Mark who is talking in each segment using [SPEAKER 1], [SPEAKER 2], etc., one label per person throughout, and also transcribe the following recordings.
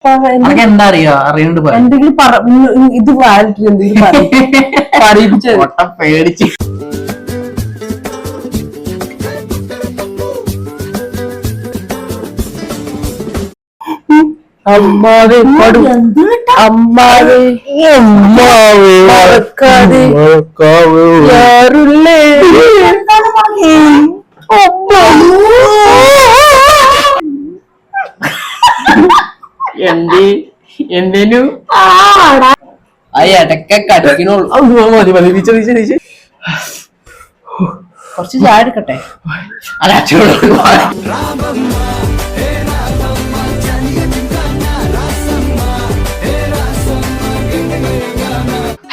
[SPEAKER 1] എന്താ അറിയാ അറിയണ്ട്
[SPEAKER 2] എന്തെങ്കിലും ഇത് വാലിട്ട് എന്തെങ്കിലും
[SPEAKER 1] പേടിച്ച്
[SPEAKER 2] അമ്മാവേ അമ്മാവേ മറക്കാതെ യാറുള്ളേ
[SPEAKER 1] എന്തേനു ആ ഇടയ്ക്ക് കടിക്കണുള്ളൂ കുറച്ച് ചായ എടുക്കട്ടെ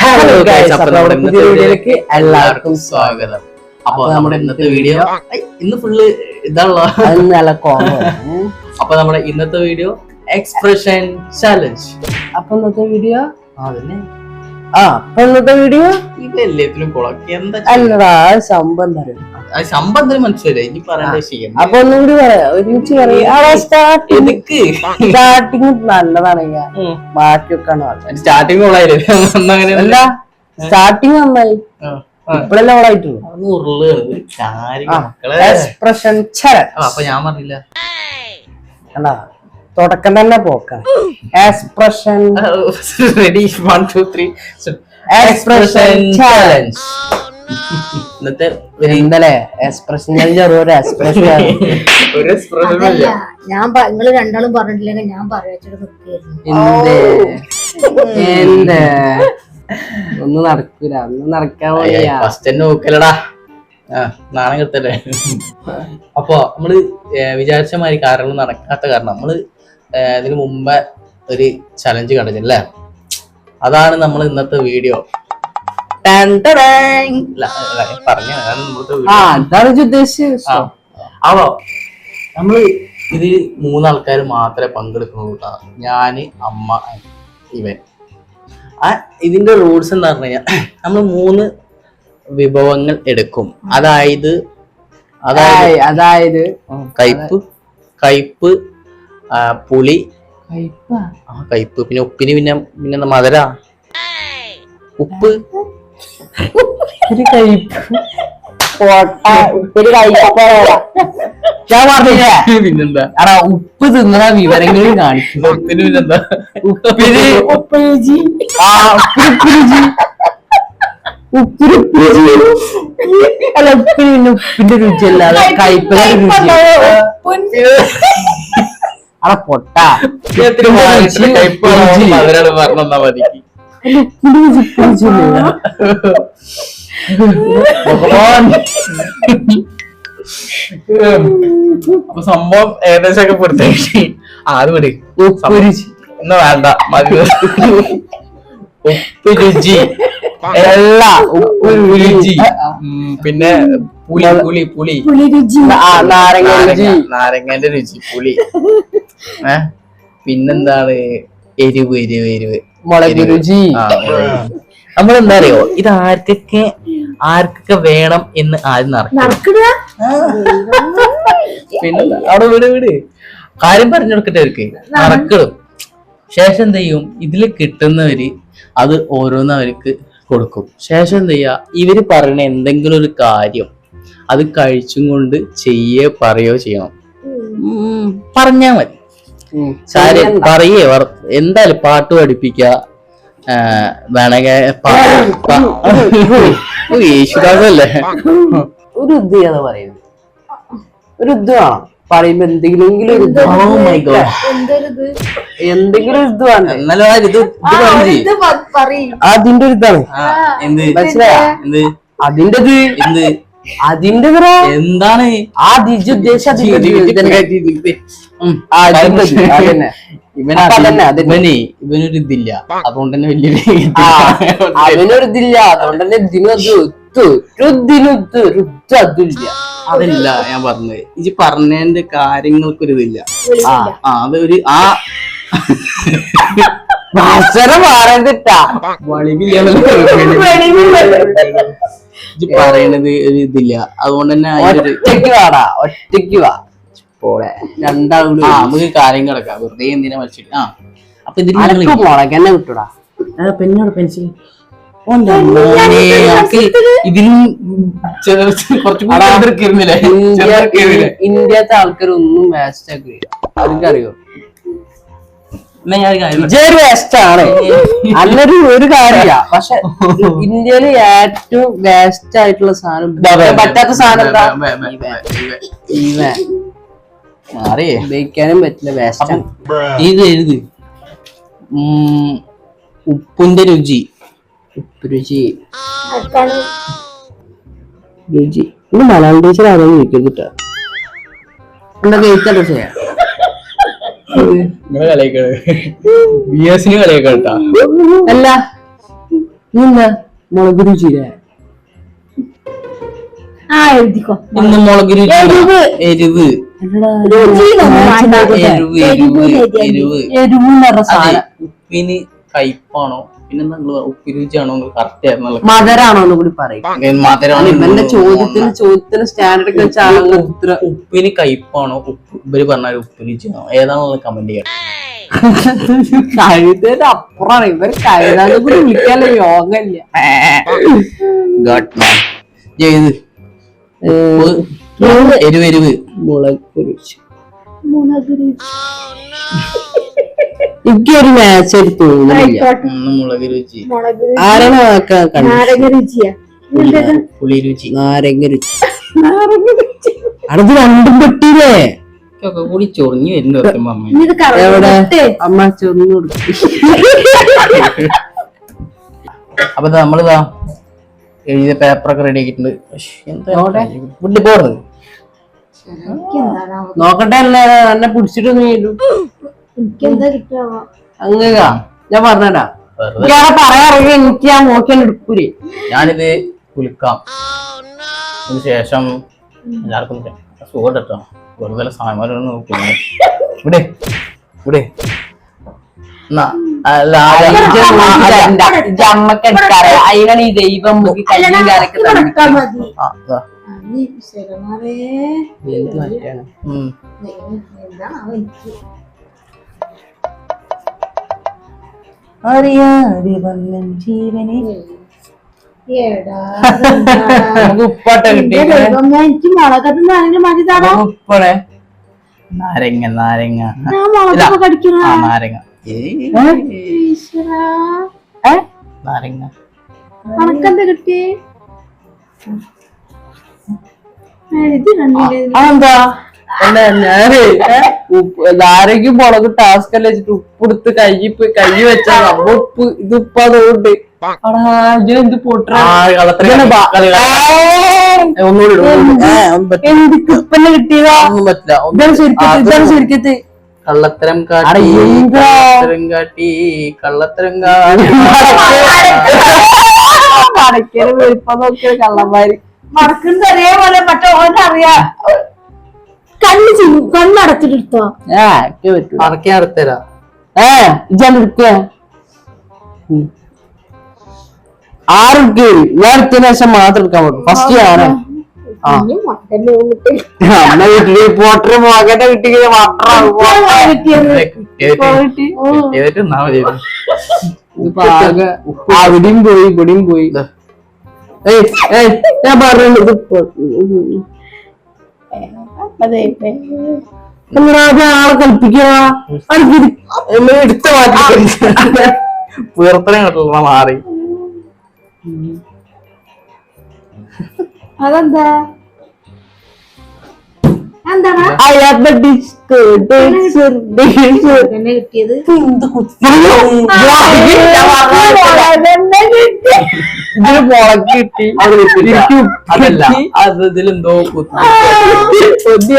[SPEAKER 1] ഹലോ ഗൈസ്, അപ്പൊ നമ്മുടെ പുതിയ വീഡിയോയിലേക്ക് എല്ലാവർക്കും സ്വാഗതം. അപ്പൊ നമ്മുടെ ഇന്നത്തെ വീഡിയോ ഇന്ന് ഫുള്ള് ഇതാണല്ലോ കോമോ. അപ്പൊ നമ്മുടെ ഇന്നത്തെ വീഡിയോ എക്സ്പ്രഷൻ ചാലഞ്ച്.
[SPEAKER 2] അപ്പൊ ഇന്നത്തെ വീഡിയോ
[SPEAKER 1] ഇതെല്ലാത്തിലും കുളക്കി എന്താ
[SPEAKER 2] അല്ലടാ സംഭവം തരും
[SPEAKER 1] സംബന്ധം മനസ്സിലായി. ഇനി പറയേണ്ട വിഷയം
[SPEAKER 2] അപ്പൊ ഒന്നുകൂടി പറയാം, ഒരുമിച്ച് പറയാം. സ്റ്റാർട്ടിങ് നല്ലതാണ്, ബാക്കിയൊക്കെ
[SPEAKER 1] സ്റ്റാർട്ടിങ്
[SPEAKER 2] അല്ല സ്റ്റാർട്ടിങ് നന്നായി, ഇപ്പഴെല്ലാം ഓളായിട്ടുള്ളൂ. എക്സ്പ്രഷൻ
[SPEAKER 1] അപ്പൊ ഞാൻ പറഞ്ഞില്ല
[SPEAKER 2] തുടക്കം തന്നെ പോക്ക. Expression
[SPEAKER 1] ready 1 2 3 expression challenge. ഇന്നത്തെ
[SPEAKER 2] എന്തല്ലേ എക്സ്പ്രഷൻ ഒരു എക്സ്പ്രഷൻ
[SPEAKER 3] ഞാൻ നിങ്ങള് രണ്ടാളും പറഞ്ഞിട്ടില്ലെങ്കിൽ ഞാൻ പറയാച്ചിട്ട്
[SPEAKER 2] എന്ത് ഒന്നും നടക്കൂല, ഒന്നും നടക്കാൻ
[SPEAKER 1] ഫസ്റ്റ് തന്നെ നോക്കലടാ, നാണം കിട്ടല്ലേ. അപ്പൊ നമ്മള് വിചാരിച്ച മാതിരി കാര്യങ്ങൾ നടക്കാത്ത കാരണം നമ്മള് ഇതിന് മുമ്പേ ഒരു ചലഞ്ച് കണ്ടില്ലേ, അതാണ് നമ്മൾ ഇന്നത്തെ വീഡിയോ. അപ്പൊ നമ്മള് ഇതിൽ 3 ആൾക്കാർ മാത്രമേ പങ്കെടുക്കുന്നുള്ളൂ. ഞാന്, അമ്മ, ഇവൻ. ഇതിന്റെ റൂൾസ് എന്താ പറഞ്ഞു കഴിഞ്ഞാൽ നമ്മൾ 3 വിഭവങ്ങൾ എടുക്കും. അതായത് കയ്പ്, പുളി, കയ്പ്, പിന്നെ ഉപ്പിന് പിന്നെ മധുര, ഉപ്പ്,
[SPEAKER 2] ഞാൻ പറഞ്ഞില്ലേ
[SPEAKER 1] പിന്നെന്താ
[SPEAKER 2] അടാ ഉപ്പ് തിന്നണ വിവരങ്ങൾ കാണിക്കും.
[SPEAKER 1] ഉപ്പിന് പിന്നെന്താ
[SPEAKER 2] ഉപ്പിന് അല്ല ഉപ്പിന് പിന്നെ ഉപ്പിന്റെ രുചിയല്ലാതെ കയ്പിന്റെ രുചി. അടാ പൊട്ട
[SPEAKER 1] പറഞ്ഞാ മതി. അപ്പൊ സംഭവം ഏകദേശം പൂർത്തിയാക്കി. അത് വിട്, എന്നാ വേണ്ട മതി. ഉപ്പ് രുചി ഉപ്പ് രുചി, പിന്നെ പുളി നാരങ്ങന്റെ രുചി, പുളി. പിന്നെന്താണ് എരിവ്
[SPEAKER 2] മുളക് രുചി.
[SPEAKER 1] നമ്മളെന്താ അറിയോ, ഇത് ആർക്കൊക്കെ വേണം എന്ന് ആദ്യം നടക്കുക. പിന്നെ അവിടെ വീട് കാര്യം പറഞ്ഞു കൊടുക്കട്ടെ അവർക്ക് നടക്കണം. ശേഷം എന്ത് ചെയ്യും, ഇതില് കിട്ടുന്നവര് അത് ഓരോന്ന് അവർക്ക് കൊടുക്കും. ശേഷം എന്ത് ചെയ്യാ, ഇവര് പറയുന്ന എന്തെങ്കിലും ഒരു കാര്യം അത് കഴിച്ചും കൊണ്ട് പറയോ ചെയ്യണം. പറഞ്ഞാ മതി. പറയേ എന്തായാലും പാട്ട് പഠിപ്പിക്ക, വേണമെങ്കിൽ യേശുദാസല്ലേ
[SPEAKER 2] ഒരു ഉദ്യാണ് പറയുന്നത്. ഒരു ഉദ്ദാണ് പറയുമ്പോ എന്തെങ്കിലും അതിന്റെ ഒരു ഇതാണ്. മനസ്സിലായ അതിന്റെ അതിന്റെ
[SPEAKER 1] എന്താണ് ഇവനൊരു ഇതില്ല, അതുകൊണ്ട് തന്നെ വലിയൊരു
[SPEAKER 2] അവനൊരിതില്ല, അതുകൊണ്ട് തന്നെ
[SPEAKER 1] അതല്ല ഞാൻ പറഞ്ഞത്. ഇത് പറഞ്ഞതിന്റെ കാര്യങ്ങൾക്കൊരിതില്ല. അതൊരു പറയണത് ഒരു ഇതില്ല, അതുകൊണ്ട് തന്നെ
[SPEAKER 2] ഒറ്റയ്ക്ക് വാ പോളെ രണ്ടാളും
[SPEAKER 1] നമുക്ക് കാര്യം കിടക്കാം. വെറുതെ എന്തിനാ മത്സരിക്കും. അപ്പൊ ഇതിൽ
[SPEAKER 2] മുളകന്നെ കിട്ടൂടാ.
[SPEAKER 1] പെന്നോട് പെൻസിൽ ഇതിലും
[SPEAKER 2] ഇന്ത്യത്തെ ആൾക്കാരൊന്നും വേസ്റ്റ് ആക്കില്ല. അവർക്കറിയോ വേസ്റ്റ് ആണ് അല്ലൊരു ഒരു കാര്യ. പക്ഷെ ഇന്ത്യയില് ഏറ്റവും വേസ്റ്റ് ആയിട്ടുള്ള സാധനം പറ്റാത്ത സാധനം എന്താ? ഉപയോഗിക്കാനും പറ്റില്ല, വേസ്റ്റ്.
[SPEAKER 1] ഇത് എഴുത് ഉപ്പിന്റെ രുചി.
[SPEAKER 2] ഉപ്പ് രുചി രുചി. ഇന്ന് മലയാളം ടീച്ചർ ആണോ ചോദിക്കരുത് കേട്ടോ. എന്തൊക്കെ എഴുത്തല്ലോ ചെയ്യാം. അല്ല എന്താ മുളക് രുചിയിലെ
[SPEAKER 1] ഇന്ന് മുളക് രുചി എരിവ് ഉപ്പിന് കയ്പാണോ പിന്നെ ഉപ്പ് രുചിയാണോ കറക്റ്റ് ആയിരുന്നല്ലോ.
[SPEAKER 2] മധുരാണോ കൂടി പറയും. ഇവന്റെ ചോദ്യത്തിന് സ്റ്റാൻഡേർഡ് വെച്ചാൽ
[SPEAKER 1] ഉപ്പിന് കയ്പാണോ ഇവര് പറഞ്ഞാൽ ഉപ്പ് രുചിയാണോ ഏതാണുള്ളത് കമന്റ് ചെയ്യണം.
[SPEAKER 2] കഴുതേന്റെ അപ്പുറമാണ് ഇവർ. കഴുതാതെ കൂടി വിളിക്കാനുള്ള യോഗമില്ല.
[SPEAKER 1] എരിവ്
[SPEAKER 2] മുളക് രുചി. എനിക്കൊരു മാച്ച് ആയിട്ട് തോന്നുന്നില്ല.
[SPEAKER 1] മുളക് രുചി
[SPEAKER 2] ആരാണ്
[SPEAKER 1] പുളി രുചി
[SPEAKER 2] നാരങ്ങ രുചി. അത് രണ്ടും പെട്ടില്ലേ
[SPEAKER 1] കൂടി ചൊറിഞ്ഞു വരുന്നു.
[SPEAKER 2] എവിടെ അമ്മ ചൊറിഞ്ഞു കൊടുക്കും.
[SPEAKER 1] അപ്പൊ നമ്മളിതാ എഴുതിയ പേപ്പറൊക്കെ റെഡി ആക്കിയിട്ടുണ്ട്. വീട്ടിൽ പോறது
[SPEAKER 2] നോക്കട്ടെ. എന്നെ പിടിച്ചിട്ടൊന്നും അങ്ങ ഞാൻ പറഞ്ഞാ പറയാറിയ എനിക്ക് ഞാൻ നോക്കിയാൽ എടുക്കൂലേ.
[SPEAKER 1] ഞാനിത് കുളിക്കാം. അതിന് ശേഷം എല്ലാവർക്കും സുഖം കേട്ടോ. വെറുതെ സാമാനൊന്നും നോക്കുന്നു. ഇവിടെ ഇവിടെ
[SPEAKER 2] അതിനാണ് ഈ ദൈവം കല്ലും കാലൊക്കെ
[SPEAKER 3] ജീവനെ
[SPEAKER 1] ഉപ്പാട്ട കിട്ടി.
[SPEAKER 3] മുളകത്ത് മതിതാണോ?
[SPEAKER 1] ഉപ്പടെ നാരങ്ങ നാരങ്ങ നാരങ്ങ നാരങ്ങ
[SPEAKER 3] അനക്കെന്താ കിട്ടി?
[SPEAKER 2] അതെന്താ ഞാന് നാരങ്ങ മുളക് ടാസ്ക് അല്ല വെച്ചിട്ട് ഉപ്പെടുത്ത് കൈ വെച്ചാൽ നമ്മ ഉപ്പ് ഇത് ഉപ്പ് അതുകൊണ്ട് എന്ത് ഉപ്പന്നെ കിട്ടിയതാ. ഇതാണ് ശരിക്കത്ത്
[SPEAKER 1] കള്ളത്തരം കാട്ടി കള്ളത്തരം
[SPEAKER 2] കടക്കല് വെളുപ്പം നോക്കിയ കള്ളന്മാര്
[SPEAKER 3] മറക്കുന്നത് അതേപോലെ മറ്റേ ഓനറിയാ. കണ്ണടച്ചിട്ടെടുത്തോ?
[SPEAKER 1] അടക്കാൻ അടുത്തരാ.
[SPEAKER 2] ഇജാണ് എടുക്കുക. ആർക്ക് ഞാൻ എടുത്തതിന് ശേഷം മാത്രം എടുക്കാൻ പറ്റും. ഫസ്റ്റ് ഞാന് അമ്മ വീട്ടില് പോട്ടർ മകന്റെ വീട്ടിൽ അവിടെയും പോയി ഇവിടെയും പോയി. ഞാൻ പറഞ്ഞത് ആളെ കളിപ്പിക്കുക
[SPEAKER 1] എടുത്ത മാറ്റി പുറത്തനെ കേട്ടുള്ള മാറി.
[SPEAKER 3] അതെന്താ എന്താണ് കിട്ടിയത്?
[SPEAKER 2] ഇതിന് മുളക് കിട്ടി.
[SPEAKER 1] അതല്ല അത് ഇതിലെന്തോ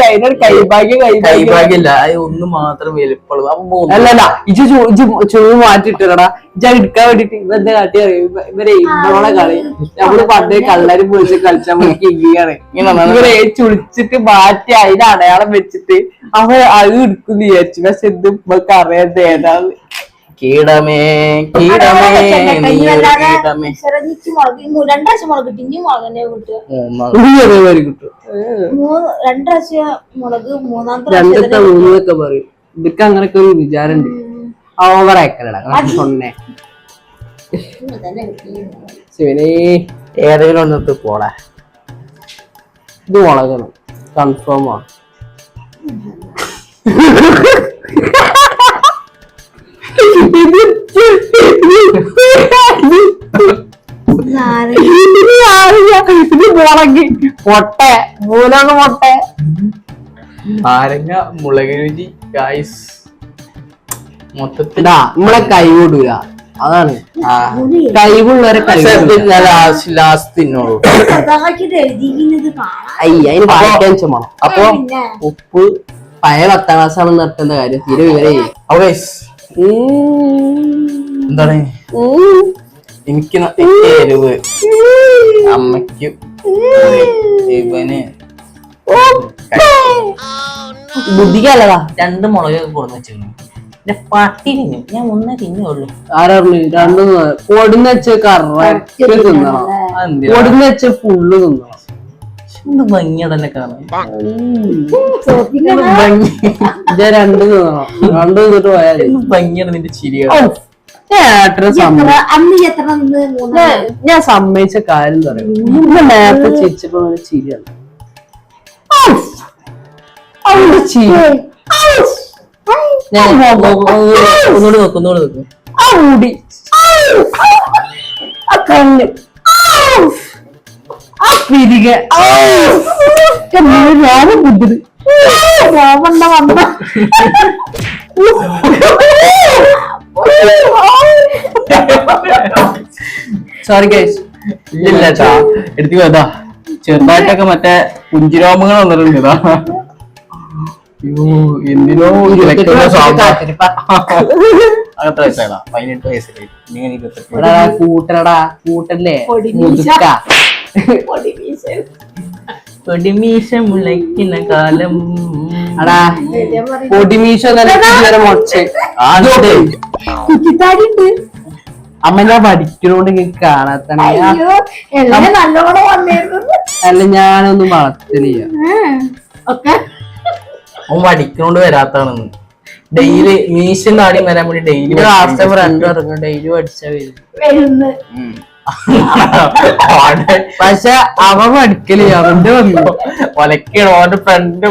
[SPEAKER 2] അതിനൊരു
[SPEAKER 1] കൈഭാഗ്യല്ല. അത് ഒന്ന് മാത്രം വലിപ്പുള്ളൂ.
[SPEAKER 2] അല്ലല്ല ഇജ് ചൂ മാറ്റിട്ടടാ. ഇജ എടുക്കാൻ വേണ്ടിട്ട് ഇവന്റെ കാട്ടി ഇവരെ ഇന്നോളെ കളി നമ്മള് പണ്ടേ കള്ളരും പൊളിച്ച് കളിച്ചാൽ നമുക്ക് ഇങ്ങനെയാണ്. ഇവരെ ചുളിച്ചിട്ട് മാറ്റി അതിന് അടയാളം വെച്ചിട്ട് അവ അത് എടുക്കുന്നു വിചാരിച്ചു. പക്ഷെ ഇത് നമുക്ക് അറിയാത്ത ഏതാണ്.
[SPEAKER 1] കീടമേ കീടമേ കീടമേ
[SPEAKER 3] രണ്ടാഴ്ച മുളക് കിട്ടി. ഇനി മുളകന്നെ കിട്ടുക.
[SPEAKER 2] കിട്ടും.
[SPEAKER 3] രണ്ടാഴ്ച മുളക് മൂന്നാമത്തെ
[SPEAKER 2] രണ്ടത്തെ മൂന്നൊക്കെ പറയും. ഇതൊക്കെ അങ്ങനൊക്കെ ഒരു വിചാരമുണ്ട്. ഓവറാക്കലടാ സൊന്നെ ശിവനെ ഏതെങ്കിലും ഒന്നിട്ട് പോടാ. ഇത് മുളകണം കൺഫേം ആണ്. ഇത് മുളകി മുട്ട മൂലൊന്ന് മുട്ട
[SPEAKER 1] നാരങ്ങ മുളക് രുചി ഗായ്സ് മൊത്തത്തിൽ
[SPEAKER 2] നമ്മളെ കൈവിടൂല. അതാണ് കഴിവുള്ളവരെ
[SPEAKER 1] ലാസ്റ്റ് തിന്നോളൂ.
[SPEAKER 3] എഴുതിക്കുന്നത് കാണാം.
[SPEAKER 2] അതിന് വായിക്കാൻ ചുമണം.
[SPEAKER 1] അപ്പൊ
[SPEAKER 2] ഉപ്പ് പഴയ 10ാം ക്ലാസ്സാണെന്ന് നിർത്തേണ്ട കാര്യം തീരെ വിവരേ.
[SPEAKER 1] എന്താണ് എനിക്ക് എരിവ് അമ്മയ്ക്ക് ഇവന്
[SPEAKER 2] ബുദ്ധിക്കല്ലതാ.
[SPEAKER 1] 2 മുളകൊക്കെ കൊടുന്ന് വെച്ചിരുന്നു. പട്ടി തിന്നും, ഞാൻ 1 തിന്നുള്ളൂ.
[SPEAKER 2] ആരറിഞ്ഞു രണ്ടും പൊടിന്ന് വെച്ച് കറക്റ്റ് തിന്നണം. പൊടിന്ന് വെച്ച് ഫുള്ള് തിന്നണം.
[SPEAKER 1] എന്ത് ഭംഗിയാ തന്നെ കാണാൻ.
[SPEAKER 2] രണ്ട് തിന്നണം. രണ്ട് തിന്നിട്ട് പോയാൽ
[SPEAKER 1] ഭംഗിയാണ് നിന്റെ ചിരികൾ.
[SPEAKER 2] ഞാൻ സമ്മതിച്ച കാര്യം പറയും. നേരത്തെ ചിരിച്ചപ്പോ ചിരിയാണ്. ചിരി
[SPEAKER 1] ഒന്നുകൂടി നോക്കും.
[SPEAKER 2] ആ മുടി, ആ കണ്ണ്, ആ പിരിക, ഞാനും ബുദ്ധി
[SPEAKER 1] സോറി ഗൈസ്. ഇല്ലട്ടാ എടുത്തു പോയതാ. ചെറുതായിട്ടൊക്കെ മറ്റേ പുഞ്ചിരോമങ്ങൾ വന്നിട്ടുണ്ട്. ഇതാ എന്തിനോ
[SPEAKER 2] കൂട്ടരടാ.
[SPEAKER 1] 18 വയസ്സിലായി.
[SPEAKER 2] കൂട്ടല്ലേ
[SPEAKER 1] പൊടിമീശ മുളയ്ക്കുന്ന കാലം.
[SPEAKER 2] അടാ പൊടിമീശ മൊച്ച അമ്മ ഞാൻ പഠിക്കണോണ്ട് എനിക്ക് കാണാത്തണ.
[SPEAKER 3] നല്ലോണം വന്നിരുന്നു.
[SPEAKER 2] അല്ല ഞാനൊന്നും വളർത്തലില്ല.
[SPEAKER 1] അവൻ പഠിക്കണോണ്ട് വരാത്താണെന്ന്. ഡെയിലി മീശ നാടി വരാൻ വേണ്ടി ഡെയിലി
[SPEAKER 2] ലാസ്റ്റ് ഫ്രണ്ട് ഇറങ്ങും. ഡെയിലി പഠിച്ചാ
[SPEAKER 3] വരുന്നു.
[SPEAKER 2] പക്ഷെ അവൻ പഠിക്കലില്ല. അവന്റെ വന്നു
[SPEAKER 1] ഒലക്കാണ് ഓന്റെ ഫ്രണ്ട്.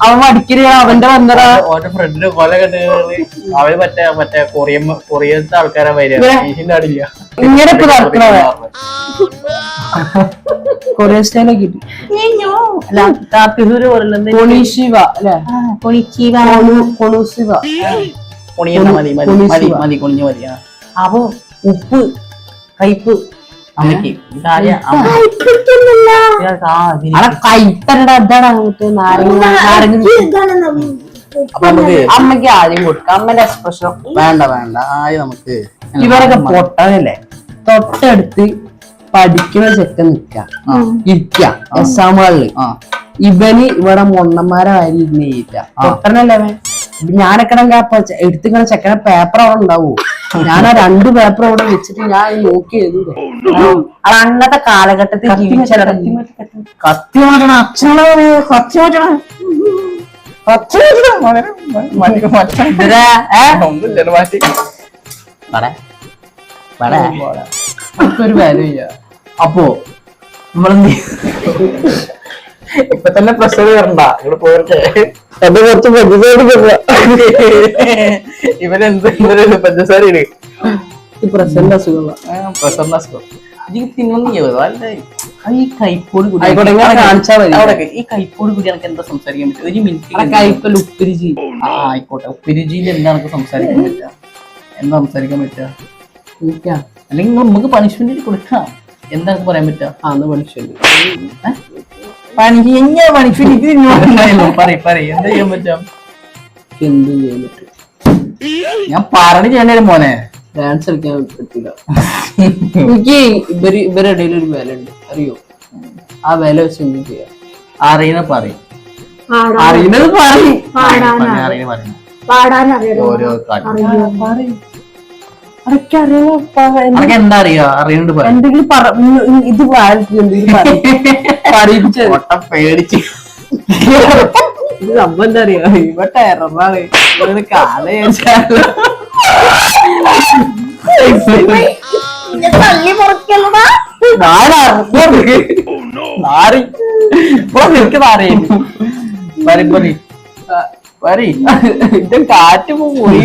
[SPEAKER 2] അവൻ പഠിക്കലില്ല. അവന്റെ വന്നടാ.
[SPEAKER 1] ഓന്റെ ഫ്രണ്ടിന് കൊല കണ്ടിട്ട് അവര് മറ്റേ കൊറിയത്തെ ആൾക്കാരെ വരിക. മീശിന്റെ ആടില്ല.
[SPEAKER 2] ഇങ്ങനെ ഇപ്പൊ നടക്കണ കൊറിയൻ സ്റ്റൈലൊക്കെ കൊണീശിവ അല്ലെ? കൊണൂസിവ
[SPEAKER 1] മതി കൊണിഞ്ഞ മതി. അപ്പൊ ഉപ്പ് കയ്പ് അമ്മയ്ക്ക്
[SPEAKER 2] കൈത്തരട. അതാണ് അങ്ങോട്ട് നാരങ്ങ അമ്മക്ക് ആദ്യം കൊടുക്കാം. അമ്മന്റെ എക്സ്പ്രഷൻ
[SPEAKER 1] വേണ്ട ആദ്യം നമുക്ക്
[SPEAKER 2] ഇവരൊക്കെ പൊട്ടനല്ലേ. തൊട്ടടുത്ത് പഠിക്കുന്ന ചെക്കൻ ഇരിക്ക എക്സാമുകളില്. ഇവന് ഇവിടെ മൊണ്ണന്മാരെ വാരി ഇരുന്നില്ല. പൊട്ടനല്ലേ അവൻ. ഞാനൊക്കെ എടുത്തിങ്ങനെ ചെക്കനെ പേപ്പർ അവിടെ ഉണ്ടാവോ? ഞാൻ ആ 2 പേപ്പർ അവിടെ വെച്ചിട്ട് ഞാൻ നോക്കി എഴുതൂടെ. അത് അന്നത്തെ കാലഘട്ടത്തിൽ
[SPEAKER 1] കത്തി മാറ്റണം. അച്ഛനെ കത്തി മാറ്റണം.
[SPEAKER 2] ഒരു വാല്യൂ ഇല്ല.
[SPEAKER 1] അപ്പോ നമ്മളെന്ത് ഇപ്പൊ തന്നെ പ്രഷർ വരണ്ട. ഇവിടെ പോയിട്ട്
[SPEAKER 2] അത് കുറച്ച്
[SPEAKER 1] ഇവനെന്ത് പഞ്ചസാര
[SPEAKER 2] പ്രസന്റ് അസുഖമുള്ള
[SPEAKER 1] പ്രഷറിന്റെ അസുഖം. എനിക്ക് തിന്നൊന്നും ഈ കൈപ്പോട് കൂടി
[SPEAKER 2] കാണിച്ചാൽ മതി.
[SPEAKER 1] അവിടെ ഈ കൈപ്പോട് കൂടി എനിക്ക് എന്താ സംസാരിക്കാൻ പറ്റും? 1 മിനിറ്റ്
[SPEAKER 2] കൈപ്പൽ ഉപ്പിരിജി.
[SPEAKER 1] ആയിക്കോട്ടെ. ഉപ്പിരുചിയിൽ എന്താ നമുക്ക് സംസാരിക്കാൻ പറ്റുക? എന്താ സംസാരിക്കാൻ പറ്റുക? അല്ലെങ്കിൽ നമുക്ക് പണിഷ്മെന്റ് കൊടുക്കാം. എന്താ പറയാൻ പറ്റുക?
[SPEAKER 2] പണിഷ്മെന്റ്
[SPEAKER 1] പണിഷ്മെന്റ് എന്താ ചെയ്യാൻ പറ്റാം?
[SPEAKER 2] എന്ത് ചെയ്യാൻ പറ്റും?
[SPEAKER 1] ഞാൻ പറഞ്ഞു ചെയ്യേണ്ട മോനെ.
[SPEAKER 2] ഡാൻസ് കളിക്കാൻ പറ്റില്ല. എനിക്ക് ഇവരിടയിൽ ഒരു വില ഉണ്ട്, അറിയോ? ആ വില വെച്ച് എന്തും ചെയ്യാം.
[SPEAKER 1] അറിയുന്ന പറയും.
[SPEAKER 2] അറിയുന്നത് പറയും.
[SPEAKER 1] ഓരോ അതൊക്കെ എന്താ അറിയാ? അറിയണ്ട്
[SPEAKER 2] എന്തെങ്കിലും ഇത് പറയിപ്പിച്ച
[SPEAKER 1] പേടിച്ച്
[SPEAKER 2] ഇത് സംഭവം എന്താ അറിയോ, ഇവ ടെററാണ് ഇവര് കാളെ
[SPEAKER 3] തള്ളി മുറിക്കല്ലടാ.
[SPEAKER 2] ഇത് കാറ്റ് പോയി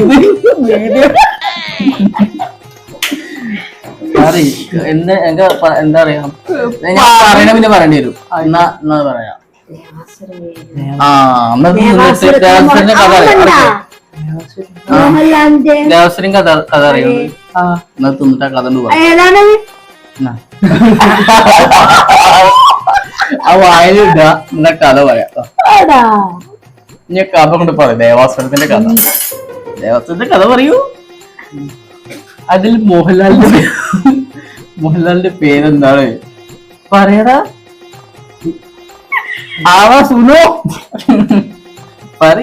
[SPEAKER 1] എന്താ എന്താ പറയാ, ഞാൻ പറയണ പിന്നെ പറയേണ്ടി വരും. എന്നാ പറയാം. ദേവസ്വരിന്റെ കഥ
[SPEAKER 3] മോഹൻലാലിന്റെ
[SPEAKER 1] ദേവസ്വരിൻ കഥ അറിയുന്നത്. എന്നാ തിന്നിട്ട് ആ കഥ കൊണ്ട് പറയാം.
[SPEAKER 3] ഏതാണ്?
[SPEAKER 1] ആ വായിലിട്ട എന്നാ കഥ പറയാം.
[SPEAKER 3] എടാ.
[SPEAKER 1] ഇനി കഥ കൊണ്ട് പറയാം. ദേവാസുരത്തിന്റെ കഥ. ദേവാസുരത്തിന്റെ കഥ പറയൂ. അതിൽ മോഹൻലാലിന്റെ പേരെന്താണ് പറയടാ? ആവാ സുനോ പറ.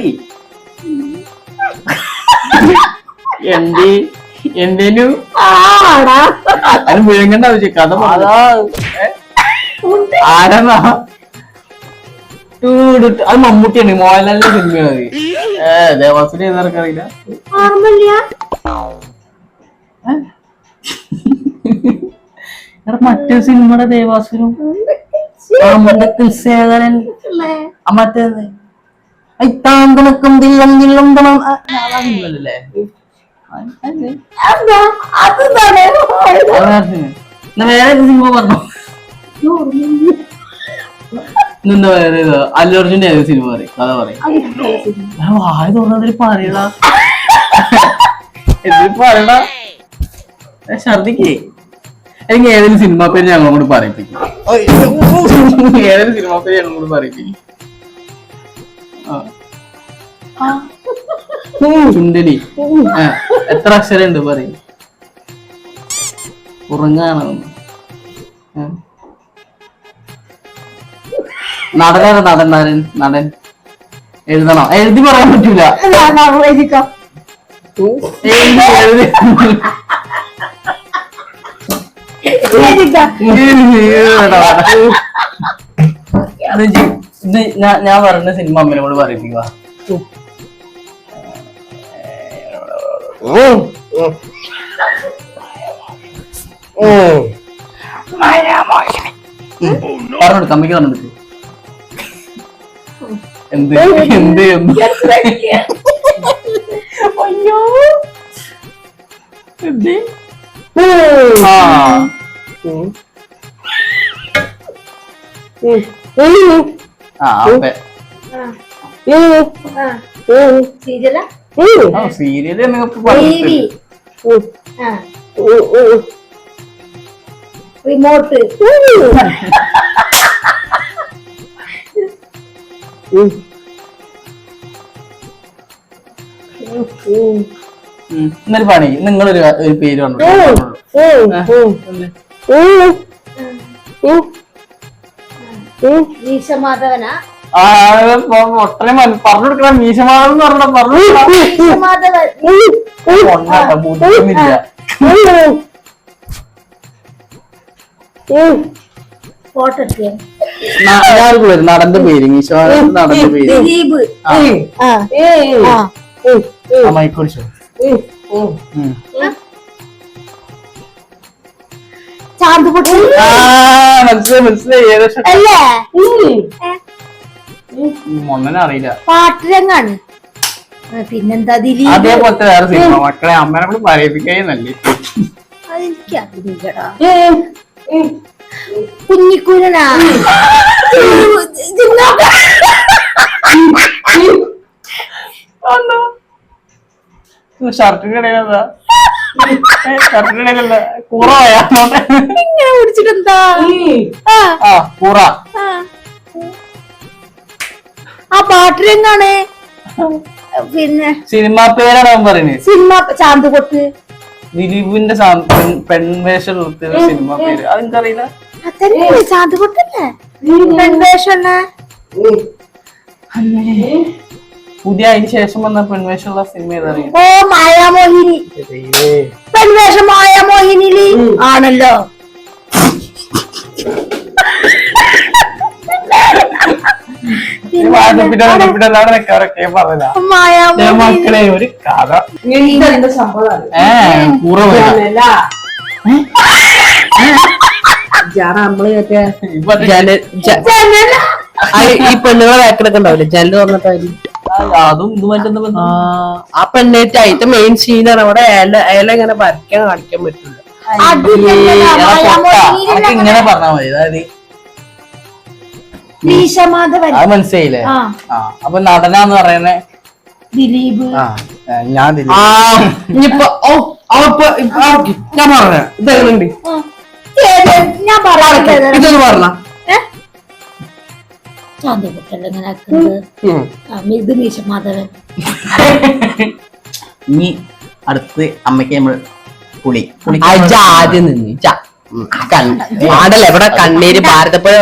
[SPEAKER 1] എന്തേനു
[SPEAKER 3] ആടാ.
[SPEAKER 1] അത് മുഴങ്ങണ്ട ആവശ്യം കഥ ആരാ? അത് മമ്മൂട്ടിയാണ്, മോഹൻലാലിന്റെ സിനിമയാണ്. ദേവാസുര ഏതാർക്ക് അറിയില്ല.
[SPEAKER 3] ഓർമ്മയില്ല.
[SPEAKER 1] മറ്റേ സിനിമയുടെ ദേവാസുരം മറ്റേത് താങ്കണക്കും ദില്ലം ദില്ലം അല്ലേ?
[SPEAKER 3] എന്താ? അതെന്താണ്?
[SPEAKER 1] വേറെ സിനിമ പറഞ്ഞു. എന്താ വേറെ അല്ലു അർജുന്റെ ഏത് സിനിമ പറയും കഥ പറയും. വായ തുറന്നതിൽ പറയടാ, എന്തിൽ പറയടാ, ഛർദിക്കേ. അല്ലെങ്കിൽ ഏതെങ്കിലും സിനിമ പേര് ഞങ്ങളോട് പറയിപ്പിക്കും. ഏതെങ്കിലും സിനിമ പേര് ഞങ്ങളോട് പറയിപ്പിക്കും. ചുണ്ടലി എത്ര അക്ഷരം ഉണ്ട് പറയും. ഉറങ്ങാണോ? നടൻ എഴുതണോ? എഴുതി പറയാൻ പറ്റൂല. ഞാൻ പറഞ്ഞ സിനിമ അമ്മനോട് പറയിപ്പിക്കുക. പറഞ്ഞെടുക്ക അമ്മയ്ക്ക് പറഞ്ഞെടുക്ക്. എന്ത് എന്ത് അയ്യോ സീരിയല്
[SPEAKER 3] റിമോട്ട്.
[SPEAKER 1] എന്നൊരു പണി നിങ്ങളൊരു പേര് പറഞ്ഞു.
[SPEAKER 3] മീശമാധവനാ?
[SPEAKER 1] ഒട്ടനെ പറഞ്ഞു കൊടുക്കണം. മീശമാധവൻ എന്ന് പറഞ്ഞ പറഞ്ഞു
[SPEAKER 3] ഫോട്ടോ എടുക്കേ.
[SPEAKER 1] നടന്റെ പേര് മീശമാധവൻ. നടന്റെ പേര്
[SPEAKER 3] ദിലീപ്.
[SPEAKER 1] മൈക്കുറിച്ചോ?
[SPEAKER 3] ചാന്തുപൊട്ടി
[SPEAKER 1] മനസ്സിലായി ഏകദേശം.
[SPEAKER 3] അല്ലേ?
[SPEAKER 1] ഒന്നിനെ അറിയില്ല.
[SPEAKER 3] പാട്ടുരംഗാണ്. പിന്നെന്താ ദിലീപ്?
[SPEAKER 1] അതേപോലത്തെ വേറെ സിനിമ മക്കളെ അമ്മനെ കൂടെ പറയിപ്പിക്കുകയെന്നല്ലേ.
[SPEAKER 3] അതെനിക്കറിയില്ലടാ. കുഞ്ഞിക്കുരനാ?
[SPEAKER 1] ഷർട്ടിന്റെ ഇടയിലെന്താ? ഷർട്ടിന്റെ ഇടയിലല്ല കൂറ പോയാ
[SPEAKER 3] ഇങ്ങനെ പിടിച്ചിട്ടെന്താ?
[SPEAKER 1] കൂറ.
[SPEAKER 3] ആ പാട്ടുരംഗാണ്. പിന്നെ
[SPEAKER 1] സിനിമ പേരാണ് അവൻ പറയുന്നത്.
[SPEAKER 3] സിനിമ ചാന്തുപൊട്ട്.
[SPEAKER 1] ദിലീപിന്റെ പെൺവേഷം സിനിമ പേര് അതെനിക്കറിയില്ല.
[SPEAKER 3] അതല്ലേ ചാന്തുപൊട്ടല്ലേ പെൺവേഷം?
[SPEAKER 1] പുതിയ അതിന് ശേഷം വന്ന പെൺവേഷമുള്ള സിനിമ ഏതറിയാം?
[SPEAKER 3] ഓ മായാമോഹിനി. പെൺവേഷം മായാമോഹിനിയില് ആണല്ലോ.
[SPEAKER 1] പറഞ്ഞതാ മക്കളെ ഒരു കഥ കുറവ്
[SPEAKER 2] നമ്മള് ഈ പെണ്ണുങ്ങളെ വേക്കണൊക്കെ ഉണ്ടാവില്ലേ ജനല് പറഞ്ഞിട്ടായിരുന്നു
[SPEAKER 1] അതും ഇതുമായിട്ടെന്താ ബന്ധം?
[SPEAKER 2] ആ പെണ്ണേറ്റ് അതിന്റെ മെയിൻ സീനാണ് അവിടെ അയല ഇങ്ങനെ വരയ്ക്കാൻ കാണിക്കാൻ പറ്റില്ല
[SPEAKER 1] അതൊക്കെ ഇങ്ങനെ പറഞ്ഞാ മതി അതായത് അത് മനസ്സിലായില്ലേ അപ്പൊ നടനാന്ന് പറയുന്നേ
[SPEAKER 3] ദിലീപ്
[SPEAKER 1] ഞാൻ
[SPEAKER 2] ഇനിയിപ്പോ ഞാൻ പറഞ്ഞ ഇതെങ്ങനെയുണ്ട്
[SPEAKER 3] ഞാൻ പറയാം
[SPEAKER 2] ഇതൊന്ന് പറഞ്ഞ
[SPEAKER 3] ചാന്തകുട്ടല്ലേ ഇങ്ങനെ ആക്കുന്നത് ഇത് മീശമാധവൻ
[SPEAKER 1] ഇനി അടുത്ത് അമ്മയ്ക്ക് നമ്മൾ പുളി
[SPEAKER 2] ആദ്യം നിന്ന് ആടല്ലേ ഇവിടെ കണ്ണീര് ഭാരതപ്പുഴ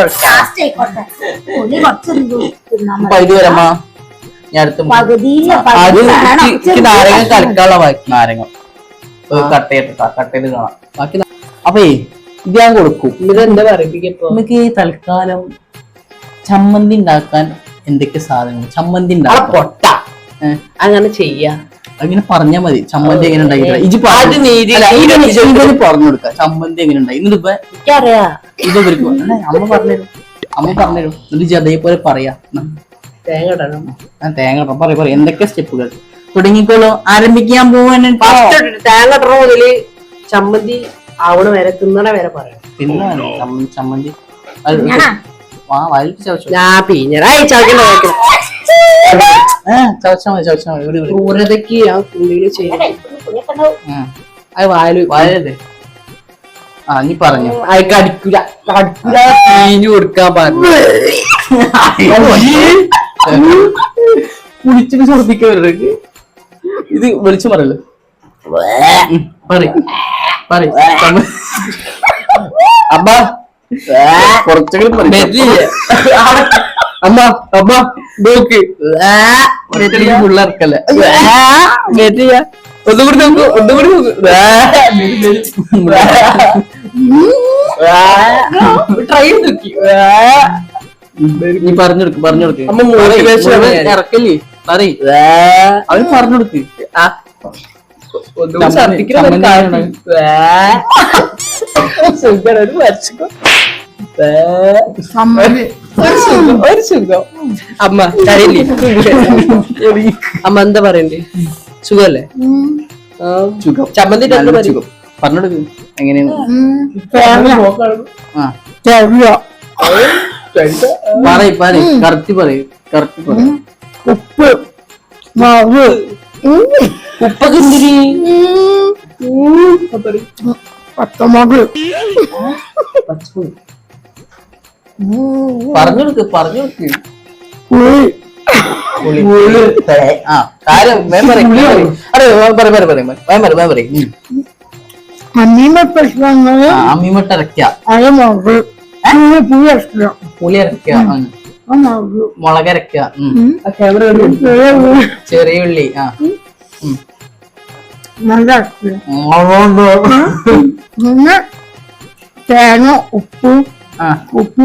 [SPEAKER 1] ഇത് വരമ്മ ഞാൻ അടുത്ത്
[SPEAKER 2] നാരങ്ങ കളിക്കാനുള്ള ബാക്കി
[SPEAKER 1] നാരങ്ങ കട്ട് ചെയ്ത് കാണാം ബാക്കി അപ്പേ ഇത് ഞാൻ കൊടുക്കും
[SPEAKER 2] ഇതെന്താ പറയിപ്പിക്കപ്പോ
[SPEAKER 1] നമുക്ക് തൽക്കാലം ചമ്മന്തി ഉണ്ടാക്കാൻ എന്തൊക്കെ സാധനങ്ങൾ ചമ്മന്തി ഉണ്ടാക്കാം
[SPEAKER 2] പൊട്ട അങ്ങനെ ചെയ്യാ
[SPEAKER 1] അങ്ങനെ പറഞ്ഞാ മതി ചമ്മന്തി എങ്ങനെ ഉണ്ടാക്കി പറഞ്ഞു കൊടുക്ക ചമ്മന്തി എങ്ങനെ ഉണ്ടായി എന്നിട്ടിപ്പോ
[SPEAKER 2] എനിക്കറിയാ
[SPEAKER 1] ഇത് അമ്മ പറഞ്ഞുതരും എന്നിട്ട് അതേപോലെ പറയാ
[SPEAKER 2] തേങ്ങ ഇടണം
[SPEAKER 1] തേങ്ങ ഇടണം പറയും എന്തൊക്കെ സ്റ്റെപ്പുകൾ തുടങ്ങിക്കോളൂ ആരംഭിക്കാൻ പോവാൻ
[SPEAKER 2] തേങ്ങ ഇടണ മുതല് ചമ്മന്തി ആവണ വരെ തിന്നണ വരെ പറയാം
[SPEAKER 1] പിന്നെ ചമ്മന്തി
[SPEAKER 2] ഞാൻ പിഞ്ഞറായി
[SPEAKER 1] ചവച്ചാ മതി
[SPEAKER 2] ക്രൂരതയ്ക്ക് ഞാൻ കുണ്ടിയില് ചെയ്തു അത് വായല്
[SPEAKER 1] നീ പറഞ്ഞു
[SPEAKER 2] അത് കടിക്കൂല തീഞ്ഞു കൊടുക്കാൻ പറഞ്ഞു
[SPEAKER 1] കുളിച്ചിട്ട് ചോദിക്കവരുടെ ഇത് വിളിച്ചു പറയല്ലോ അമ്മ കുറച്ചെങ്കിലും
[SPEAKER 2] അമ്മ അമ്മ നോക്ക്
[SPEAKER 1] പിള്ളേർക്കല്ലേ
[SPEAKER 2] ഒന്നുകൂടി നോക്കൂ ഒന്നുകൂടി ട്രൈ നോക്കി
[SPEAKER 1] നീ പറഞ്ഞുകൊടുക്ക്
[SPEAKER 2] അമ്മ മോട്ടിവേഷൻ
[SPEAKER 1] ഇറക്കല്ലേ പറയ് അവര് പറഞ്ഞുകൊടുക്ക്
[SPEAKER 2] ഒരു സുഖം അമ്മ കരയില്ലേ അമ്മ എന്താ പറയണ്ടേ സുഖല്ലേ ചമ്മന്തി
[SPEAKER 1] പറഞ്ഞുകൊടുക്ക് എങ്ങനെയാണ് കറക്റ്റ് പറയും
[SPEAKER 3] ഉപ്പ് മാവ്
[SPEAKER 2] ഉപ്പൊക്കെ എന്തിരി
[SPEAKER 3] പച്ചമുളക്
[SPEAKER 1] പറഞ്ഞുകൊടുക്ക് അമ്മീമട്ട അരയ്ക്ക പുളി അരയ്ക്ക മുളകരയ്ക്ക ചെറിയ ഉള്ളി
[SPEAKER 3] പിന്നെ തേങ്ങ ഉപ്പ് ഉപ്പ്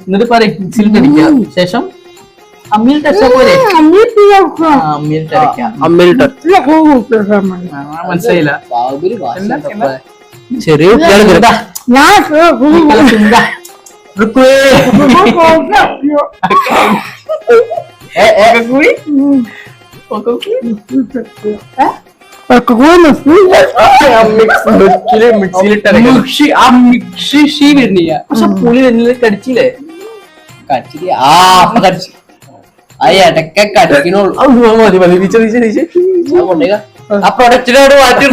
[SPEAKER 1] എന്നിട്ട് പറയും മിക്സിയിൽ അടിക്കുക ശേഷം അമ്മിയിൽ ടച്ചാ പോലെ മനസ്സിലായില്ല
[SPEAKER 2] ചെറിയ
[SPEAKER 1] പക്ഷെ പുളി കടിച്ചില്ലേ കടിച്ചില്ല കടിച്ചു ആ ഇടയ്ക്ക് കടിക്കണുള്ളൂ മതി ആ പ്രൊഡക്റ്റിനോട് മാറ്റി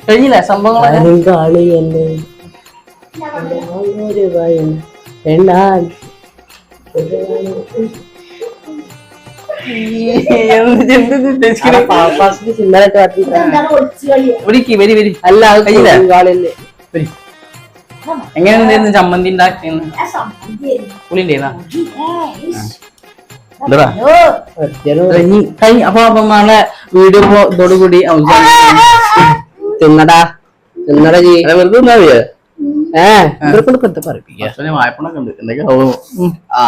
[SPEAKER 1] കഴിഞ്ഞില്ല സംഭവങ്ങൾ
[SPEAKER 2] കാളിയല്ലേ
[SPEAKER 1] എങ്ങനെയായിരുന്നു ചമ്മന്തി ഉണ്ടാക്കിയെന്ന് പുളിണ്ടേന്നാ അപ്പൊ നാളെ വീഡിയോ ഇതോടുകൂടി
[SPEAKER 2] തിന്നടാ എന്നാടാ ചെയ്യ
[SPEAKER 1] വെറുതെ തിന്നാ മതിയെ
[SPEAKER 2] ഇവരെ കൊണ്ട് എന്താ പറയിപ്പിക്ക
[SPEAKER 1] അച്ഛനെ വായ്പണൊക്കെ ഉണ്ട് എന്തൊക്കെയാവും
[SPEAKER 2] ആ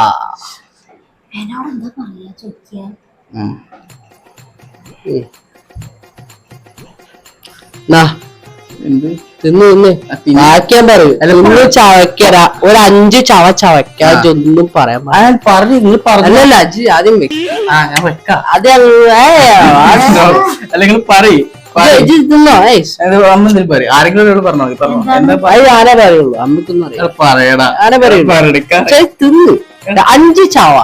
[SPEAKER 3] എന്നോട് എന്താ പറയാ ചോദിക്കാ
[SPEAKER 1] എന്ത്
[SPEAKER 2] തിന്ന് ബാക്കിയാൻ പറയൂ ഒന്ന് ചവയ്ക്കര ഒരു 5 ചവയ്ക്കാതൊന്നും പറയാൻ
[SPEAKER 1] പറഞ്ഞു നിങ്ങൾ
[SPEAKER 2] പറഞ്ഞല്ല അജി ആദ്യം
[SPEAKER 1] ഞാൻ വെക്കാം
[SPEAKER 2] അത്
[SPEAKER 1] അല്ലെങ്കിൽ പറയും
[SPEAKER 2] തിന്നോ
[SPEAKER 1] ആരെങ്കിലും പറഞ്ഞോ എന്താ
[SPEAKER 2] ആരെ പറയുള്ളൂ അമ്മക്കൊന്നും അറിയാം
[SPEAKER 1] പറയടാ
[SPEAKER 2] ആരെ പറയുള്ളൂ തിന്നു 5 ചവ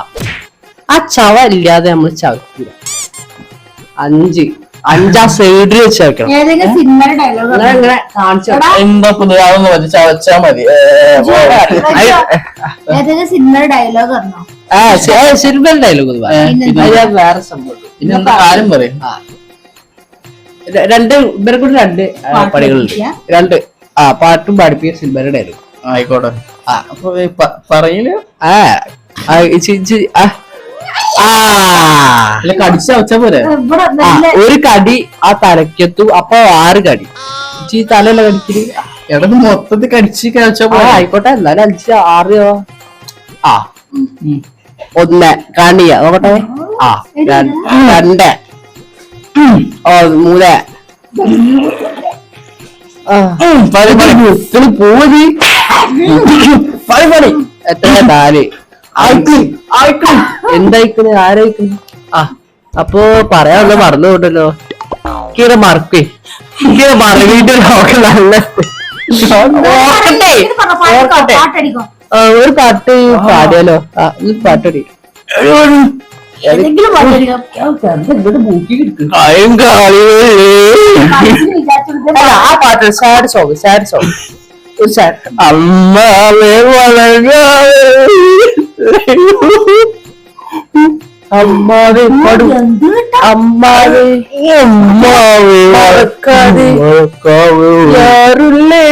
[SPEAKER 2] ആ ചവ ഇല്ലാതെ നമ്മൾ ചവയ്ക്കൂല 5 സൈഡിൽ വെച്ച് വെക്കണം
[SPEAKER 3] ഏതെങ്കിലും സിനിമയുടെ ഡയലോഗ്
[SPEAKER 2] ഇങ്ങനെ കാണിച്ചു
[SPEAKER 1] എന്താ പുതിയതാവുന്ന മതി ചവച്ചാ മതി
[SPEAKER 3] ഏതെങ്കിലും സിനിമയുടെ ഡയലോഗ് പറഞ്ഞോ
[SPEAKER 2] സിൽവർ ഡയലോഗ് വേറെ സംഭവം
[SPEAKER 1] പിന്നെ എന്താ കാര്യം പറയും
[SPEAKER 2] ഇവരെ കൂടെ 2 പണികളുണ്ട് 2 പാട്ടും പാടിപ്പിക്കുക സിൽവർ ഡയലോഗ്
[SPEAKER 1] ആയിക്കോട്ടെ അപ്പൊ പറയില്ല കടിച്ച വെച്ച പോലെ
[SPEAKER 2] ഒരു കടി ആ തലക്കെത്തും അപ്പൊ 6 കടി ഈ തലല്ല കടിക്കല്
[SPEAKER 1] എടത് മൊത്തത്തിൽ കടിച്ച് കഴിച്ച പോലെ
[SPEAKER 2] ആയിക്കോട്ടെ എന്നാലും 5 6 1 കാണിയ നോക്കട്ടെ 2 3 പോവി എത്ര 4 എന്തായിക്കണ് ആരായിക്കണ് അപ്പൊ പറയാനുള്ള മറന്നു പോട്ടല്ലോ കീറെ മറക്കേ മറവിട്ട് ഒരു പാട്ട് പാടിയാലോ പാട്ടടി ആ പാട്ട് സാഡ് സോങ് ഒരു സാഡ് അമ്മാവേ അമ്മാവേ അമ്മാവേ അമ്മാവേ മറക്കാതെ യാരുല്ലേ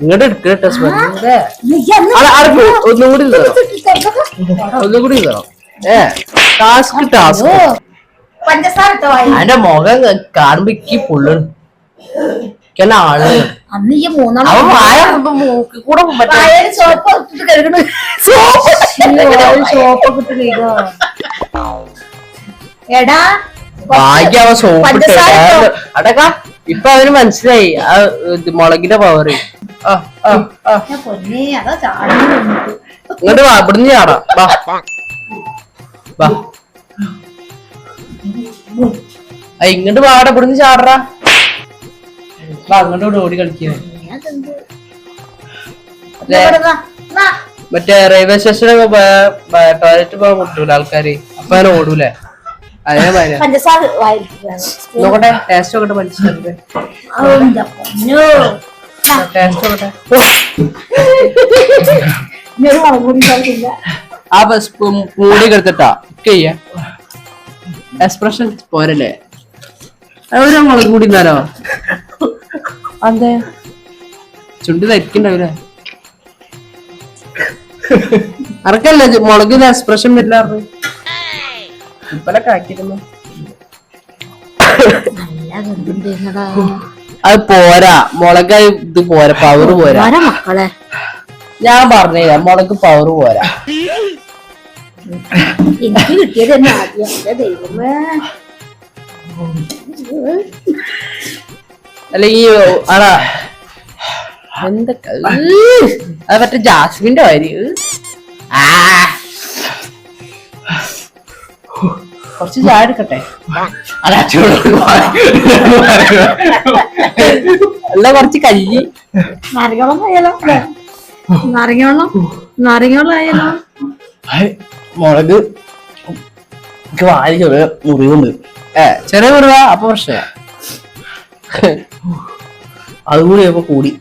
[SPEAKER 2] ഇങ്ങോട്ട് എടുക്കട്ടെ ഒന്നുകൂടി തരണം ടാസ്ക് അതിന്റെ മുഖം കാണുമ്പോ എനിക്ക് പുള്ളു ആള്
[SPEAKER 3] അന്ന് ഈ 3
[SPEAKER 2] മൂക്കി കൂടെ
[SPEAKER 3] എടാ
[SPEAKER 2] ഭാഗ്യ അവൻ സോപ്പ് അടക്കാ ഇപ്പൊ അവന് മനസ്സിലായി ആ മുളകിന്റെ പവറ്
[SPEAKER 3] പൊന്നെ അതാ ചാടുന്നു
[SPEAKER 2] ഇങ്ങോട്ട് വാ ഇവിടുന്ന് ചാടാം ഇങ്ങോട്ട് വാട ഇവിടുന്ന് ചാടറാ അങ്ങോട്ട് ഓടി കളിക്കുക മറ്റേ റെയിൽവേ സ്റ്റേഷനൊക്കെ ടോയ്ലറ്റ് പോകാൻ മുട്ടൂല ആൾക്കാര് അപ്പൊ അങ്ങനെ ഓടൂലേ അതേ നോക്കട്ടെ ടേസ്റ്റ് നോക്കട്ടെ മനസ്സിലാക്കട്ടെ ആ മൂടി കെടുത്തിട്ടാ ചെയ്യാ എക്സ്പ്രഷൻ പോരല്ലേ ഒരു മുളക് കൂടി ഇന്നാലോ അതെ ചുണ്ടി ധരിക്കണ്ടാവൂലേ അറക്കല്ലേ മുളകിന് എക്സ്പ്രഷൻ വരില്ലായിരുന്നു ഇപ്പലൊക്കെ ആക്കിയിരുന്നു അത് പോരാ മുളക് ഇത് പോരാ പവർ പോരാ
[SPEAKER 3] മക്കളെ
[SPEAKER 2] ഞാൻ പറഞ്ഞില്ല മുളക് പവർ പോരാ
[SPEAKER 3] എനിക്ക് കിട്ടിയത് തന്നെ ആദ്യം ദൈവമേ
[SPEAKER 2] അല്ലെങ്കിൽ ആടാ എന്തൊക്കെ അത് മറ്റേ ജാസ്മിന്റെ വരി കുറച്ച് ചായ എടുക്കട്ടെ അല്ല കുറച്ച് കല്ലി
[SPEAKER 3] നാരങ്ങവെള്ളം ആയാലോ നാരങ്ങവെള്ളം ആയാലോ
[SPEAKER 1] മുളക് വാരി ചെറിയ മുറിവുണ്ട്
[SPEAKER 2] ചെറിയ മുറിവ അപ്പൊ പ്രശ്ന
[SPEAKER 1] അതുകൂടി അപ്പൊ കൂടി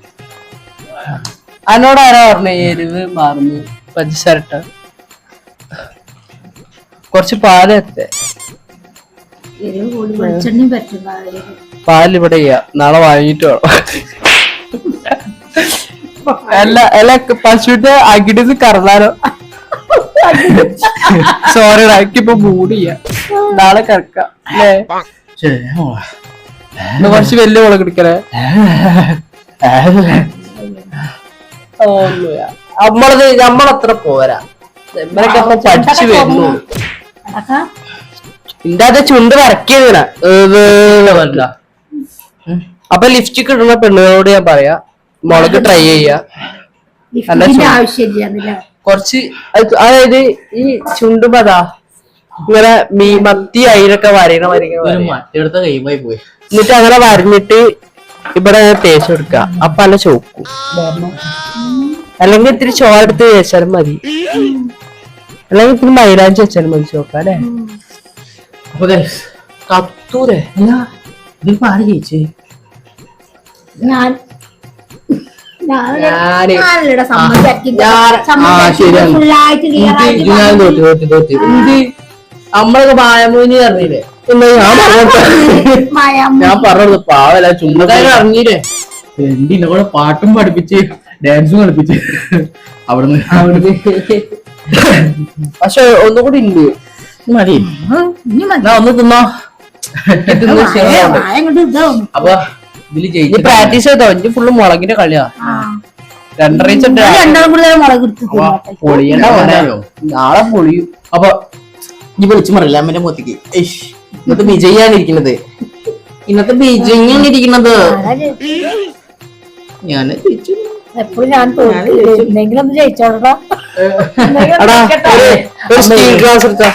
[SPEAKER 2] അതിനോട് ആരാ പറഞ്ഞ എരിവ് മാറുന്നു പഞ്ചസാര ഇട്ട കുറച്ച് പാല് എത്തേ
[SPEAKER 3] എരിവ് കൂടി വെളിച്ചെണ്ണയും പറ്റും
[SPEAKER 2] പാല് ഇവിടെ ചെയ്യാം നാളെ വാങ്ങിട്ട് വേണം അല്ല പശുവിന്റെ അകിടിന്ന് കറന്നാലോ സോറി എനിക്കിപ്പോ മൂടിയ നാളെ കിടക്കാം അല്ലേ
[SPEAKER 1] ശരി മോളെ.
[SPEAKER 2] കുറച്ച് വലിയ മുളക് എടുക്കണേ നമ്മളത്ര പോരാ ഇവരൊക്കെ ഇപ്പൊ പഠിച്ചു വരുന്നു
[SPEAKER 3] അടക്കാം
[SPEAKER 2] എന്റെ അത് ചുണ്ട് വരക്കിയതിനാ
[SPEAKER 1] വരണ്ട.
[SPEAKER 2] അപ്പൊ ലിപ്സ്റ്റിക് ഇടുന്ന പെണ്ണുങ്ങളോട് ഞാൻ പറയാ മുളക് ട്രൈ ചെയ്യാ
[SPEAKER 3] ലിഫ്റ്റിന്റെ ആവശ്യമില്ല അതില്ല.
[SPEAKER 2] കുറച്ച് അതായത് ഈ ചുണ്ടുപതാ ഇങ്ങനെ മത്തി അയിലൊക്കെ വരയണ
[SPEAKER 1] ഒരു മറ്റെടുത്ത കൈമായി പോയി.
[SPEAKER 2] എന്നിട്ട് അങ്ങനെ വരഞ്ഞിട്ട് ഇവിടെ തേച്ച് കൊടുക്കുക അപ്പൊ അല്ല ചോക്കും അല്ലെങ്കിൽ ഇത്തിരി ചോര എടുത്ത് തേച്ചാലും മതി അല്ലെങ്കിൽ ഇത്തിരി മൈലാഞ്ചി വെച്ചാലും മതി ചോക്കാം അല്ലെ
[SPEAKER 1] അപ്പൊ guys,
[SPEAKER 2] കത്തൂരെ
[SPEAKER 1] ഇതിപ്പോ ആര് ജയിച്ചേ?
[SPEAKER 3] ഞാൻ
[SPEAKER 2] ഞാന്
[SPEAKER 3] ഞാനല്ലടാ സമ്മതിച്ചു
[SPEAKER 1] ശരിയാണ്.
[SPEAKER 3] ഫുള്ളായിട്ട് ക്ലിയർ ആയിട്ട്
[SPEAKER 1] ഞാൻ തോറ്റ്.
[SPEAKER 2] നമ്മളൊക്കെ മായമൂനി അറിഞ്ഞില്ലേ
[SPEAKER 1] എന്നാ ഞാൻ പറഞ്ഞോട്ടെ.
[SPEAKER 3] മയം
[SPEAKER 1] ഞാൻ പറഞ്ഞത് പാവല്ല ചുമ്മാ
[SPEAKER 2] അറിഞ്ഞില്ലേ
[SPEAKER 1] എന്റെ കൂടെ പാട്ടും പഠിപ്പിച്ച് ഡാൻസും കളിപ്പിച്ച് അവിടുന്ന്
[SPEAKER 2] പക്ഷെ ഒന്നുകൂടി ഉണ്ട്
[SPEAKER 1] മതി.
[SPEAKER 3] ഇനി മതി.
[SPEAKER 1] എന്നാ ഒന്ന് തിന്നോ.
[SPEAKER 3] മായ കൊണ്ട് ഇതാവും.
[SPEAKER 1] അപ്പൊ ഇതില്
[SPEAKER 2] ഇനി
[SPEAKER 1] ജയിച്ചു
[SPEAKER 2] പ്രാക്ടീസ് ചെയ്തോ ഇനി ഫുള്ള് മുളകിന്റെ കളിയാ
[SPEAKER 3] ആ.
[SPEAKER 2] രണ്ടരയിച്ചിട്ട്
[SPEAKER 3] ഇത് രണ്ടാളും കൂടെ മുളക് എടുത്ത് തിന്നോട്ടെ.
[SPEAKER 2] പൊളിയണ്ട മോനെ. നാളെ പൊളിയും
[SPEAKER 1] അപ്പൊ ഈ വിളിച്ചു പറയില്ല അമ്മന്റെ മുഖത്തേക്ക്. ഇന്നത്തെ വിജയാണിരിക്കുന്നത്. ഇന്നത്തെ വിജയാണിരിക്കുന്നത്. ഞാൻ ജയിച്ചു.
[SPEAKER 3] എപ്പോഴും ഞാൻ തോന്നി എന്തെങ്കിലും ഒന്ന് ജയിച്ചോളാം.
[SPEAKER 2] എടാ ഒരു സ്റ്റീൽ ഗ്ലാസ് എടുത്താ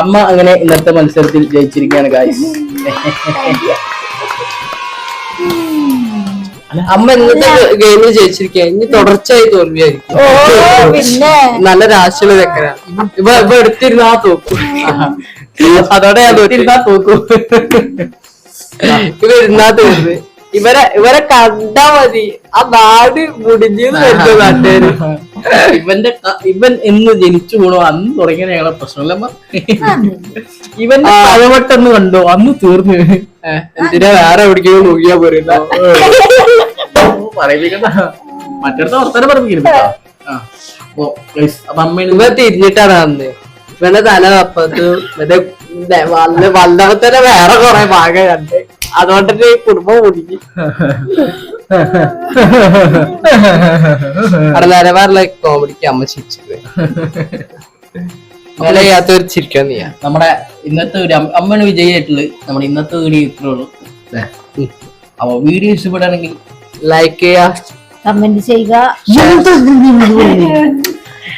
[SPEAKER 1] അമ്മ അങ്ങനെ ഇന്നത്തെ മത്സരത്തിൽ ജയിച്ചിരിക്കുകയാണ് ഗായ്സ്.
[SPEAKER 2] അമ്മ ഇന്നത്തെ ഗെയിമിൽ ജയിച്ചിരിക്കുക ഇനി തുടർച്ചയായി തോൽവിയായിരിക്കും
[SPEAKER 3] പിന്നെ
[SPEAKER 2] നല്ല രാശിയുള്ള ചെക്കനാ ഇവ എടുത്തിരുന്നാ തോക്കും അതോടെ ഞാൻ തോറ്റിരുന്നാ തോക്കും ഇവ ഇരുന്നാ തോന്നു ഇവരെ കണ്ടാ മതി ആ നാട് മുടിഞ്ഞെന്ന് വരുന്ന നാട്ടുകാര്
[SPEAKER 1] ഇവൻ എന്ന് ജനിച്ചു പോണോ അന്ന് തുടങ്ങിയ ഞങ്ങളെ പ്രശ്നമല്ല. ഇവന്റെ
[SPEAKER 2] ആ.
[SPEAKER 1] പഴവട്ടെന്ന് കണ്ടോ അന്ന് തീർന്നു.
[SPEAKER 2] എന്തിനാ വേറെ എവിടേക്കും നോക്കിയാ പോരില്ല
[SPEAKER 1] പറയിപ്പിക്കണ്ട. മറ്റടുത്ത വർത്തമാനം പറയിപ്പിക്കരുത് കേട്ടോ. അപ്പൊ അമ്മ
[SPEAKER 2] ഇവ തിരിഞ്ഞിട്ടാണ് അന്ന് ഇവന്റെ തല അപ്പത്ത് മറ്റേ വല്ലവത്തന്നെ വേറെ കുറെ ഭാഗം കണ്ട് അതുകൊണ്ട് തന്നെ ഈ കുടുംബം മുടിഞ്ഞു അവിടെ നിലവാറുള്ള കോമഡിക്ക് അമ്മ ചിരിച്ചത് വില ചെയ്യാത്തൊരു ചിരിക്കാൻ നീയാ
[SPEAKER 1] നമ്മുടെ ഇന്നത്തെ ഒരു അമ്മയാണ് വിജയമായിട്ടുള്ളത്. നമ്മുടെ ഇന്നത്തെ വീഡിയോ ഇത്രേ ഉള്ളൂ. അപ്പൊ വീഡിയോ ഇഷ്ടപ്പെടുകയാണെങ്കിൽ
[SPEAKER 2] ലൈക്ക് ചെയ്യാ
[SPEAKER 3] കമന്റ് ചെയ്യുക.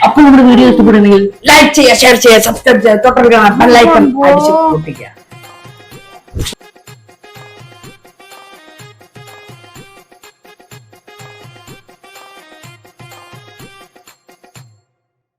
[SPEAKER 1] അപ്പൊ നമ്മുടെ വീഡിയോ ഇഷ്ടപ്പെടുകയാണെങ്കിൽ
[SPEAKER 2] ലൈക്ക് ചെയ്യാ ഷെയർ ചെയ്യാ സബ്സ്ക്രൈബ് ചെയ്യാ തൊട്ടടുത്ത് ബെൽ ഐക്കൺ അടിച്ച് പൊട്ടിക്കുക.